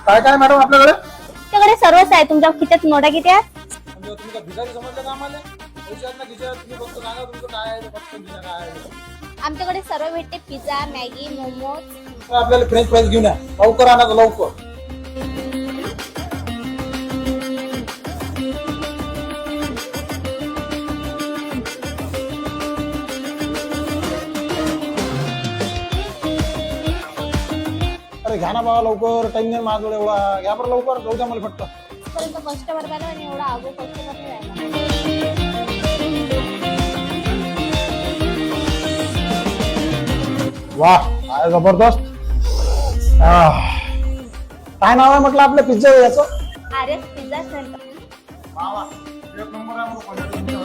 काय काय मॅडम आपल्याकडे? तुमच्याकडे सर्वच आहे. तुमच्या खिच्यात नोटा किती आहेत? म्हणजे तुम्ही भिकारी समजलं का आम्हाला? पैशात ना खिशात तुम्ही फक्त सांगा तुमचं काय आहे, फक्त खिशा काय आहे. आमच्याकडे सर्व भेटते. Pizza, Maggi, momos. तर आपल्याला फ्रेंच फ्राईज घेऊन या. लवकर आणा लवकर. अरे घ्या ना बाबा लवकर, टाइम नाही माझ्याजवळ एवढा. घ्या बरं लवकर, जाऊ द्या मला फक्त. पर्यंत कस्टमर झाला आणि एवढा आगो कस्टमर नाही राहिला. वाह काय जबरदस्त. काय नाव आहे म्हटलं आपल्या पिझ्झा याचं? आर्यस पिझ्झा सेंटर. एक नंबर आहे.